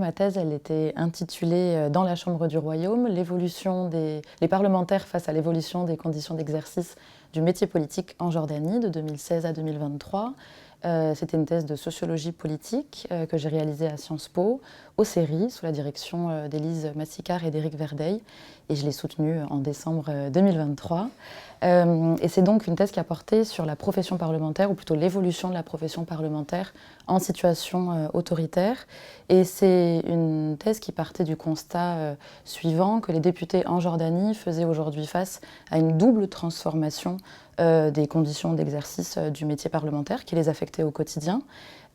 Ma thèse, elle était intitulée Dans la Chambre du Royaume, les parlementaires face à l'évolution des conditions d'exercice du métier politique en Jordanie de 2016 à 2023. C'était une thèse de sociologie politique que j'ai réalisée à Sciences Po, au CERI, sous la direction d'Élise Massicard et d'Éric Verdeil. Et je l'ai soutenue en décembre 2023. Et c'est donc une thèse qui a porté sur la profession parlementaire, ou plutôt l'évolution de la profession parlementaire en situation autoritaire. Et c'est une thèse qui partait du constat suivant, que les députés en Jordanie faisaient aujourd'hui face à une double transformation des conditions d'exercice du métier parlementaire qui les affectait au quotidien.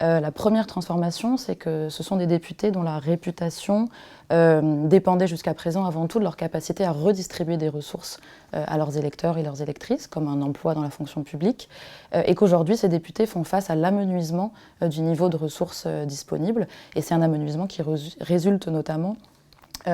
La première transformation, c'est que ce sont des députés dont la réputation dépendait jusqu'à présent avant tout de leur capacité à redistribuer des ressources à leurs électeurs et leurs électrices, comme un emploi dans la fonction publique, et qu'aujourd'hui, ces députés font face à l'amenuisement du niveau de ressources disponibles. Et c'est un amenuisement qui résulte notamment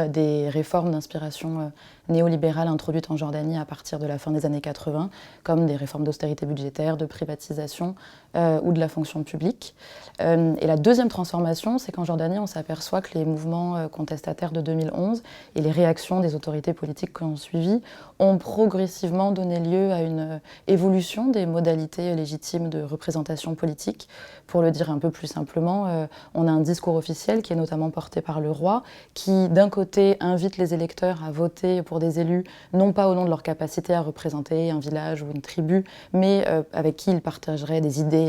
des réformes d'inspiration néolibérale introduites en Jordanie à partir de la fin des années 80, comme des réformes d'austérité budgétaire, de privatisation ou de la fonction publique. Et la deuxième transformation, c'est qu'en Jordanie, on s'aperçoit que les mouvements contestataires de 2011 et les réactions des autorités politiques qui ont suivi ont progressivement donné lieu à une évolution des modalités légitimes de représentation politique. Pour le dire un peu plus simplement, on a un discours officiel qui est notamment porté par le roi, qui d'un côté invite les électeurs à voter pour des élus, non pas au nom de leur capacité à représenter un village ou une tribu, mais avec qui ils partageraient des idées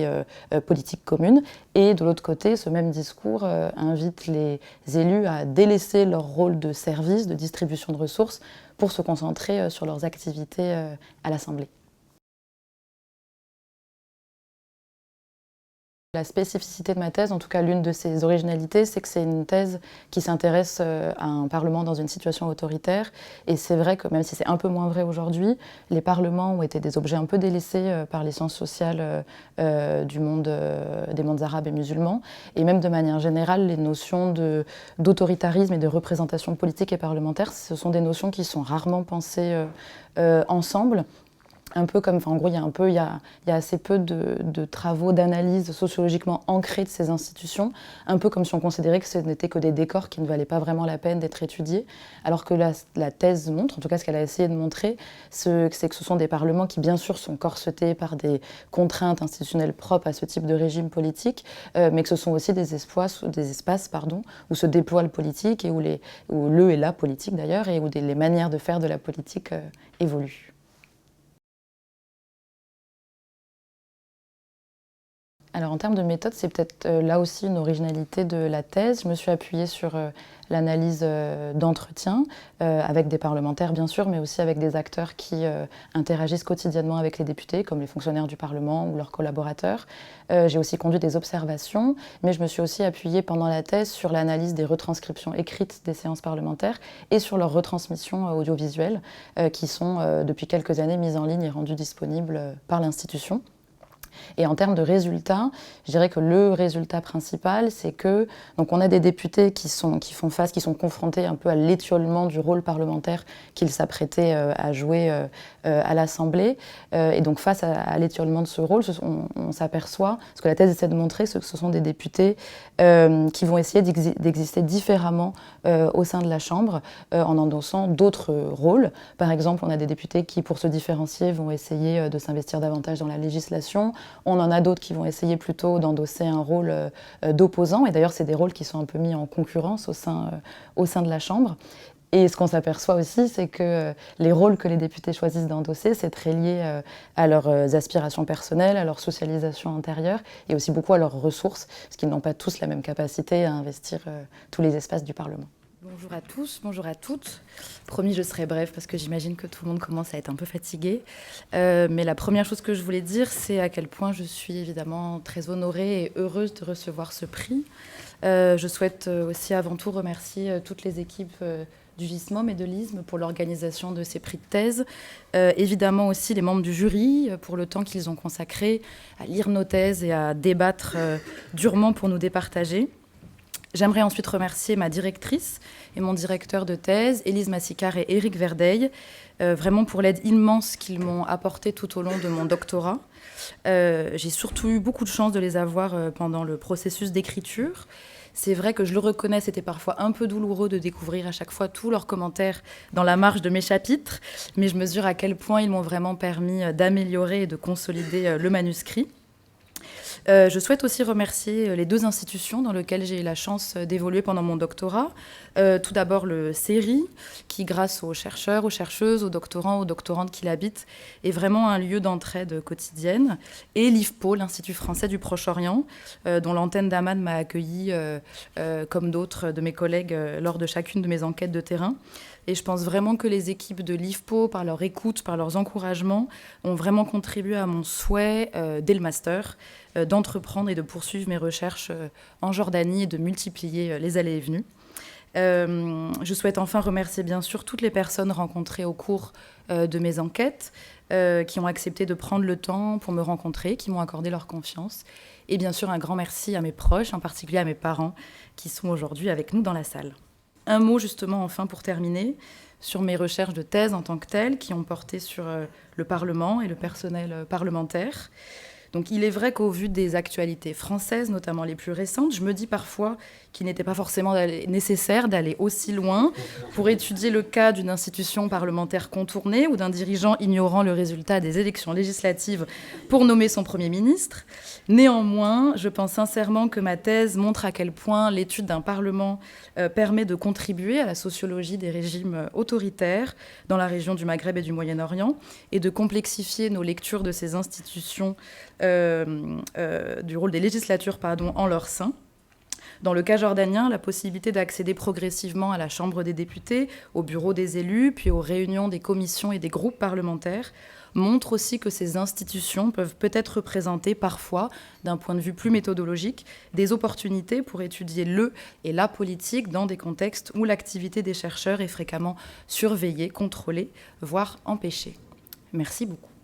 politiques communes. Et de l'autre côté, ce même discours invite les élus à délaisser leur rôle de service, de distribution de ressources, pour se concentrer sur leurs activités à l'Assemblée. La spécificité de ma thèse, en tout cas l'une de ses originalités, c'est que c'est une thèse qui s'intéresse à un parlement dans une situation autoritaire. Et c'est vrai que même si c'est un peu moins vrai aujourd'hui, les parlements ont été des objets un peu délaissés par les sciences sociales des mondes arabes et musulmans. Et même de manière générale, les notions d'autoritarisme et de représentation politique et parlementaire, ce sont des notions qui sont rarement pensées ensemble. Un peu comme, en gros, il y a assez peu de travaux d'analyse sociologiquement ancrés de ces institutions, un peu comme si on considérait que ce n'étaient que des décors qui ne valaient pas vraiment la peine d'être étudiés, alors que la thèse montre, en tout cas ce qu'elle a essayé de montrer, c'est que ce sont des parlements qui bien sûr sont corsetés par des contraintes institutionnelles propres à ce type de régime politique, mais que ce sont aussi des espaces où se déploie le politique, et où le et la politique d'ailleurs, et où les manières de faire de la politique évoluent. Alors en termes de méthode, c'est peut-être là aussi une originalité de la thèse. Je me suis appuyée sur l'analyse d'entretien avec des parlementaires bien sûr, mais aussi avec des acteurs qui interagissent quotidiennement avec les députés, comme les fonctionnaires du Parlement ou leurs collaborateurs. J'ai aussi conduit des observations, mais je me suis aussi appuyée pendant la thèse sur l'analyse des retranscriptions écrites des séances parlementaires et sur leurs retransmissions audiovisuelles qui sont depuis quelques années mises en ligne et rendues disponibles par l'institution. Et en termes de résultats, je dirais que le résultat principal, c'est que donc on a des députés qui sont confrontés un peu à l'étiolement du rôle parlementaire qu'ils s'apprêtaient à jouer à l'Assemblée. Et donc face à l'étiolement de ce rôle, on s'aperçoit, ce que la thèse essaie de montrer, c'est que ce sont des députés qui vont essayer d'exister différemment au sein de la Chambre en endossant d'autres rôles. Par exemple, on a des députés qui, pour se différencier, vont essayer de s'investir davantage dans la législation. On en a d'autres qui vont essayer plutôt d'endosser un rôle d'opposant. Et d'ailleurs, c'est des rôles qui sont un peu mis en concurrence au sein de la Chambre. Et ce qu'on s'aperçoit aussi, c'est que les rôles que les députés choisissent d'endosser, c'est très lié à leurs aspirations personnelles, à leur socialisation intérieure et aussi beaucoup à leurs ressources, parce qu'ils n'ont pas tous la même capacité à investir tous les espaces du Parlement. Bonjour à tous, bonjour à toutes. Promis, je serai brève parce que j'imagine que tout le monde commence à être un peu fatigué. Mais la première chose que je voulais dire, c'est à quel point je suis évidemment très honorée et heureuse de recevoir ce prix. Je souhaite aussi avant tout remercier toutes les équipes du GISMOM et de l'ISM pour l'organisation de ces prix de thèse. Évidemment aussi les membres du jury pour le temps qu'ils ont consacré à lire nos thèses et à débattre durement pour nous départager. J'aimerais ensuite remercier ma directrice et mon directeur de thèse, Élise Massicard et Éric Verdeil, vraiment pour l'aide immense qu'ils m'ont apportée tout au long de mon doctorat. J'ai surtout eu beaucoup de chance de les avoir pendant le processus d'écriture. C'est vrai que je le reconnais, c'était parfois un peu douloureux de découvrir à chaque fois tous leurs commentaires dans la marge de mes chapitres, mais je mesure à quel point ils m'ont vraiment permis d'améliorer et de consolider le manuscrit. Je souhaite aussi remercier les 2 institutions dans lesquelles j'ai eu la chance d'évoluer pendant mon doctorat. Tout d'abord le CERI, qui grâce aux chercheurs, aux chercheuses, aux doctorants, aux doctorantes qui l'habitent, est vraiment un lieu d'entraide quotidienne. Et l'IFPO, l'Institut français du Proche-Orient, dont l'antenne d'Amman m'a accueilli, comme d'autres de mes collègues, lors de chacune de mes enquêtes de terrain. Et je pense vraiment que les équipes de l'IFPO, par leur écoute, par leurs encouragements, ont vraiment contribué à mon souhait, dès le master, d'entreprendre et de poursuivre mes recherches en Jordanie et de multiplier les allées et venues. Je souhaite enfin remercier bien sûr toutes les personnes rencontrées au cours de mes enquêtes, qui ont accepté de prendre le temps pour me rencontrer, qui m'ont accordé leur confiance. Et bien sûr un grand merci à mes proches, en particulier à mes parents, qui sont aujourd'hui avec nous dans la salle. Un mot justement enfin pour terminer sur mes recherches de thèse en tant que telles qui ont porté sur le Parlement et le personnel parlementaire. Donc il est vrai qu'au vu des actualités françaises, notamment les plus récentes, je me dis parfois qu'il n'était pas forcément nécessaire d'aller aussi loin pour étudier le cas d'une institution parlementaire contournée ou d'un dirigeant ignorant le résultat des élections législatives pour nommer son Premier ministre. Néanmoins, je pense sincèrement que ma thèse montre à quel point l'étude d'un Parlement permet de contribuer à la sociologie des régimes autoritaires dans la région du Maghreb et du Moyen-Orient et de complexifier nos lectures de ces institutions du rôle des législatures en leur sein. Dans le cas jordanien, la possibilité d'accéder progressivement à la Chambre des députés, au bureau des élus, puis aux réunions des commissions et des groupes parlementaires, montre aussi que ces institutions peuvent peut-être représenter parfois, d'un point de vue plus méthodologique, des opportunités pour étudier le et la politique dans des contextes où l'activité des chercheurs est fréquemment surveillée, contrôlée, voire empêchée. Merci beaucoup.